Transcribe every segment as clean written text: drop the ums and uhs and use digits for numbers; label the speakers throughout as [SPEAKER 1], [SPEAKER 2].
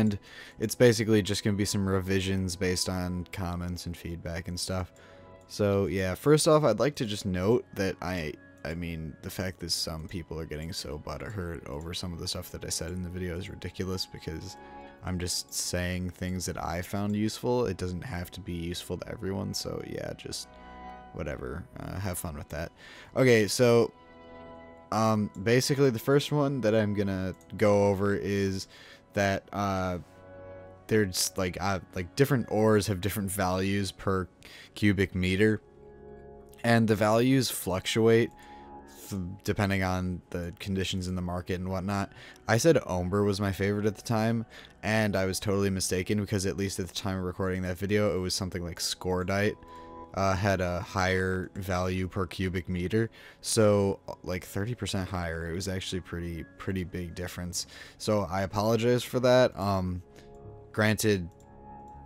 [SPEAKER 1] and it's basically just going to be some revisions based on comments and feedback and stuff. So yeah, first off, I'd like to just note that I mean, the fact that some people are getting so butthurt over some of the stuff that I said in the video is ridiculous, because I'm just saying things that I found useful. It doesn't have to be useful to everyone, so yeah, just whatever. Have fun with that. Okay, so basically the first one that I'm gonna go over is that there's like different ores have different values per cubic meter, and the values fluctuate depending on the conditions in the market and whatnot. I said Omber was my favorite at the time, and I was totally mistaken, because at least at the time of recording that video, it was something like Scordite had a higher value per cubic meter, so like 30% higher. It was actually pretty big difference. So I apologize for that. Granted,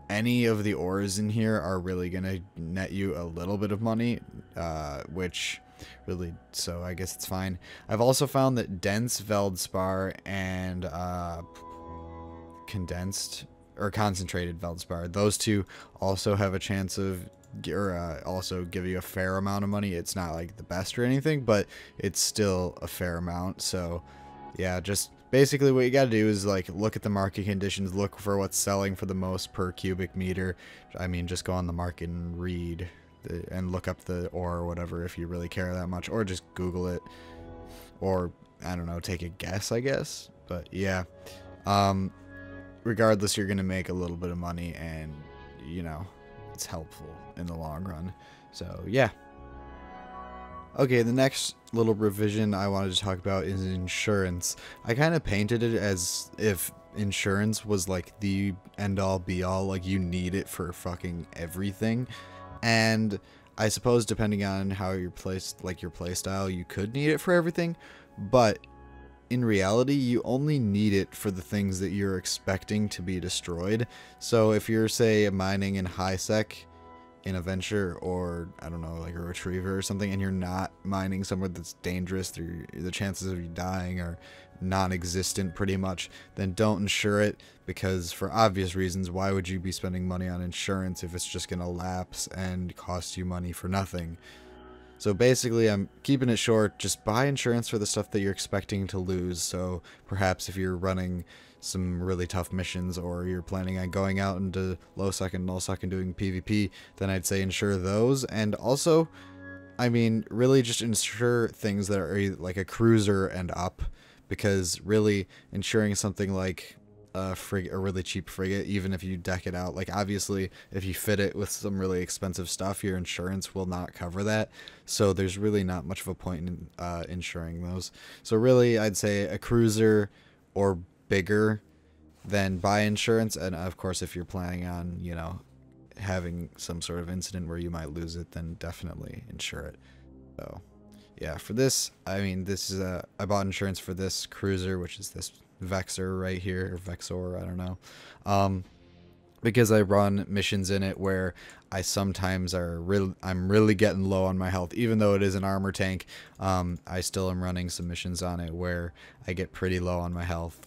[SPEAKER 1] any of the ores in here are really gonna net you a little bit of money, which really, so I guess it's fine. I've also found that dense Veldspar and condensed or concentrated Veldspar, those two also have a chance of, or also give you a fair amount of money. It's not like the best or anything, but it's still a fair amount. So yeah, just basically what you got to do is like look at the market conditions, look for what's selling for the most per cubic meter. I mean, just go on the market and read and look up the ore or whatever if you really care that much, or just Google it, or I don't know, take a guess, I guess. But yeah, regardless, you're gonna make a little bit of money, and you know, it's helpful in the long run. So yeah. Okay, the next little revision I wanted to talk about is insurance. I kind of painted it as if insurance was like the end all be all, like you need it for fucking everything. And I suppose depending on how you're placed, like your playstyle, you could need it for everything, but in reality, you only need it for the things that you're expecting to be destroyed. So if you're, say, mining in high sec in a venture, or I don't know, like a retriever or something, and you're not mining somewhere that's dangerous, the chances of you dying are non-existent pretty much, then don't insure it, because for obvious reasons, why would you be spending money on insurance if it's just going to lapse and cost you money for nothing? So basically, I'm keeping it short. Just buy insurance for the stuff that you're expecting to lose. So perhaps if you're running some really tough missions, or you're planning on going out into low sec and null sec and doing PvP, then I'd say insure those. And also, I mean, really just insure things that are like a cruiser and up, because really insuring something like a really cheap frigate, even if you deck it out, like obviously if you fit it with some really expensive stuff, your insurance will not cover that, so there's really not much of a point in insuring those. So really, I'd say a cruiser or bigger, then buy insurance. And of course, if you're planning on, you know, having some sort of incident where you might lose it, then definitely insure it. So yeah, for this, I mean, this is I bought insurance for this cruiser, which is this Vexor right here, or Vexor, I don't know, because I run missions in it where I sometimes I'm really getting low on my health, even though it is an armor tank. I still am running some missions on it where I get pretty low on my health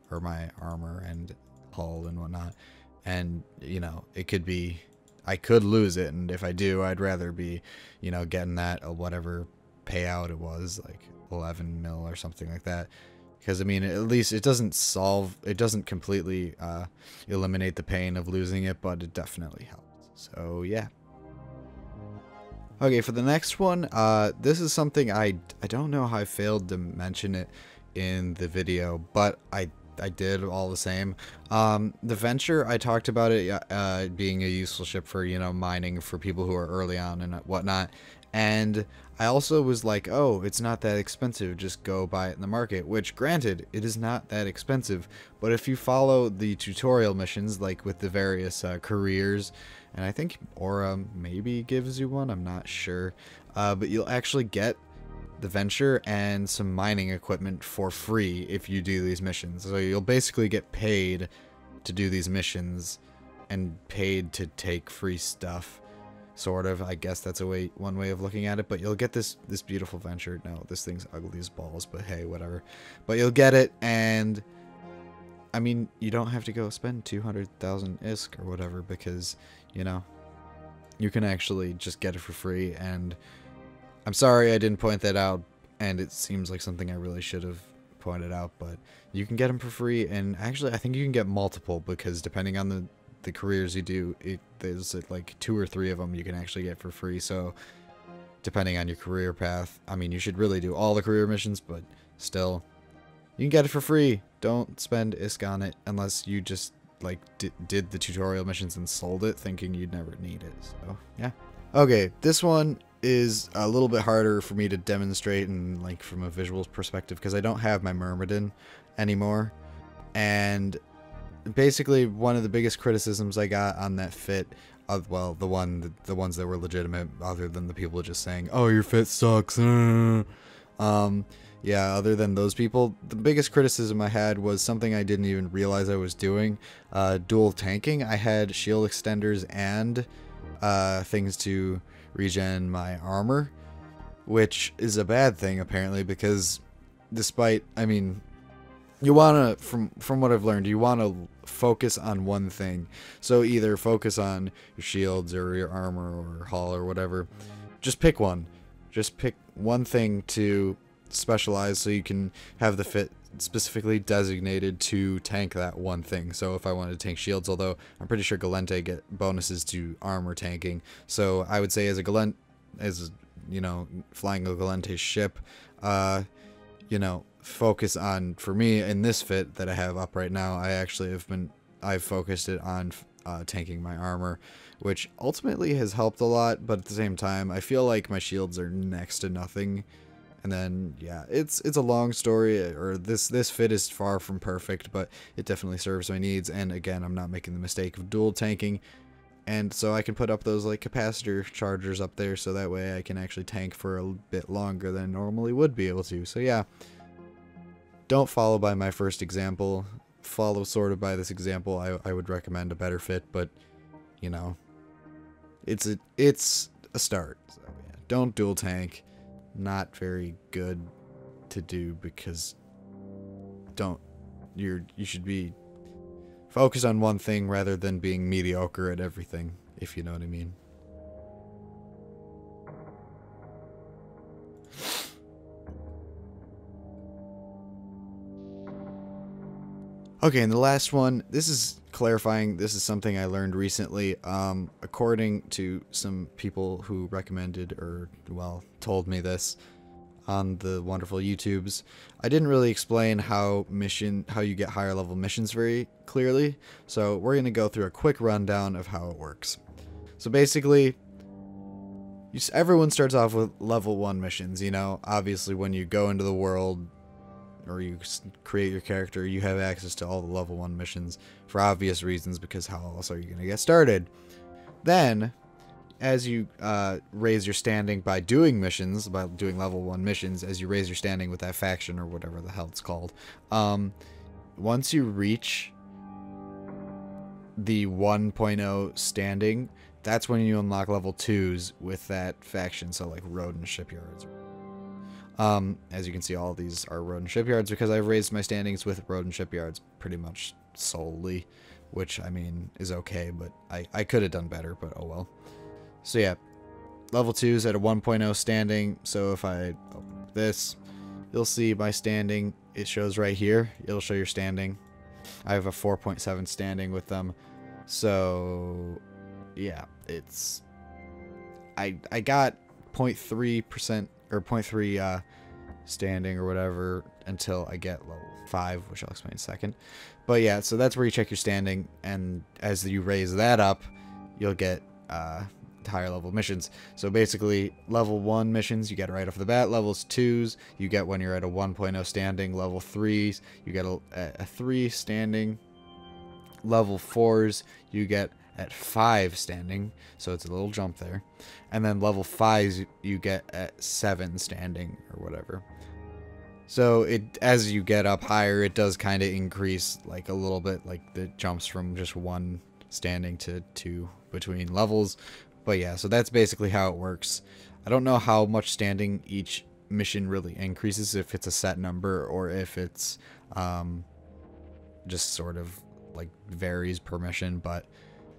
[SPEAKER 1] or my armor and hull and whatnot, and you know, it could be, I could lose it, and if I do, I'd rather be, you know, getting that whatever payout it was, like 11 mil or something like that. Because I mean, at least it doesn't completely eliminate the pain of losing it, but it definitely helps. So yeah. Okay, for the next one, this is something I don't know how I failed to mention it in the video, but I did all the same. The Venture, I talked about it being a useful ship for, you know, mining for people who are early on and whatnot. And I also was like, oh, it's not that expensive, just go buy it in the market, which granted, it is not that expensive, but if you follow the tutorial missions, like with the various careers, and I think Aura maybe gives you one, I'm not sure, but you'll actually get the Venture and some mining equipment for free if you do these missions. So you'll basically get paid to do these missions and paid to take free stuff. Sort of, I guess that's one way of looking at it, but you'll get this beautiful Venture. No, this thing's ugly as balls, but hey, whatever. But you'll get it, and I mean, you don't have to go spend 200,000 ISK or whatever, because, you know, you can actually just get it for free. And I'm sorry I didn't point that out, and it seems like something I really should have pointed out, but you can get them for free. And actually, I think you can get multiple, because depending on the careers you do, there's like 2 or 3 of them you can actually get for free. So depending on your career path, I mean, you should really do all the career missions, but still, you can get it for free. Don't spend ISK on it unless you just like did the tutorial missions and sold it thinking you'd never need it. So yeah. Okay, this one is a little bit harder for me to demonstrate and like from a visuals perspective, because I don't have my Myrmidon anymore. And basically one of the biggest criticisms I got on that fit, well, the ones that were legitimate, other than the people just saying, "Oh, your fit sucks." Yeah, other than those people, the biggest criticism I had was something I didn't even realize I was doing. Dual tanking. I had shield extenders and things to regen my armor, which is a bad thing apparently, because despite, I mean, you want to, from what I've learned, you want to focus on one thing. So either focus on your shields or your armor or hull or whatever. Just pick one. Just pick one thing to specialize, so you can have the fit specifically designated to tank that one thing. So if I wanted to tank shields, although I'm pretty sure Galente get bonuses to armor tanking, so I would say as you know, flying a Galente ship, you know, focus on, for me in this fit that I have up right now, I've focused it on tanking my armor, which ultimately has helped a lot, but at the same time I feel like my shields are next to nothing. And then yeah, it's a long story, or this fit is far from perfect, but it definitely serves my needs. And again, I'm not making the mistake of dual tanking, and so I can put up those like capacitor chargers up there, so that way I can actually tank for a bit longer than I normally would be able to. So yeah, don't follow by my first example, follow sort of by this example. I would recommend a better fit, but you know, it's a start. So yeah, don't dual tank. Not very good to do, because you should be focused on one thing rather than being mediocre at everything, if you know what I mean. Okay, and the last one, this is clarifying, this is something I learned recently, according to some people who recommended, or, well, told me this on the wonderful YouTubes. I didn't really explain how you get higher level missions very clearly, so we're going to go through a quick rundown of how it works. So basically, everyone starts off with level 1 missions, you know, obviously when you go into the world, or you create your character, you have access to all the level 1 missions for obvious reasons, because how else are you going to get started? Then, as you raise your standing by doing missions, by doing level 1 missions, as you raise your standing with that faction or whatever the hell it's called, once you reach the 1.0 standing, that's when you unlock level 2s with that faction, so like road and shipyards. As you can see, all of these are road and shipyards, because I've raised my standings with road and shipyards pretty much solely, which, I mean, is okay, but I could have done better, but oh well. So yeah, level 2's at a 1.0 standing, so if I open up this, you'll see my standing, it shows right here, it'll show your standing. I have a 4.7 standing with them, so yeah, it's, I got 0.3% or 0.3 standing or whatever until I get level 5, which I'll explain in a second. But yeah, so that's where you check your standing, and as you raise that up, you'll get higher level missions. So basically, level 1 missions you get right off the bat. Levels 2s you get when you're at a 1.0 standing. Level 3s you get a 3 standing. Level 4s you get at 5 standing, so it's a little jump there. And then level 5s you get at 7 standing or whatever. So as you get up higher, it does kind of increase like a little bit, like the jumps from just 1 standing to 2 between levels. But yeah, so that's basically how it works. I don't know how much standing each mission really increases, if it's a set number or if it's just sort of like varies per mission, but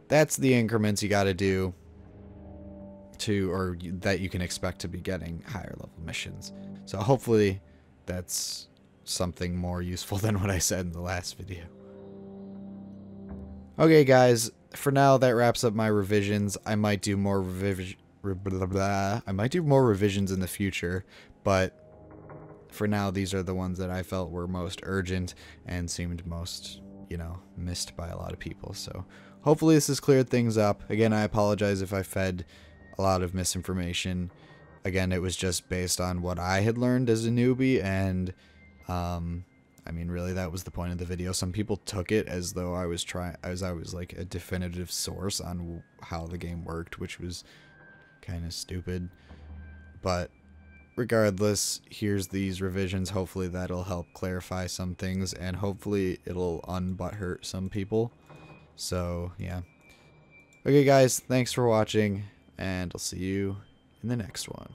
[SPEAKER 1] that's the increments you got to do to, or that you can expect to be getting higher level missions. So hopefully that's something more useful than what I said in the last video. Okay guys, for now that wraps up my revisions. I might do more revisions in the future, but for now these are the ones that I felt were most urgent and seemed most, you know, missed by a lot of people. So hopefully this has cleared things up. Again, I apologize if I fed a lot of misinformation. Again, it was just based on what I had learned as a newbie, and I mean, really, that was the point of the video. Some people took it as though I was like a definitive source on how the game worked, which was kind of stupid. But regardless, here's these revisions. Hopefully that'll help clarify some things, and hopefully it'll unbutthurt some people. So yeah. Okay guys, thanks for watching, and I'll see you in the next one.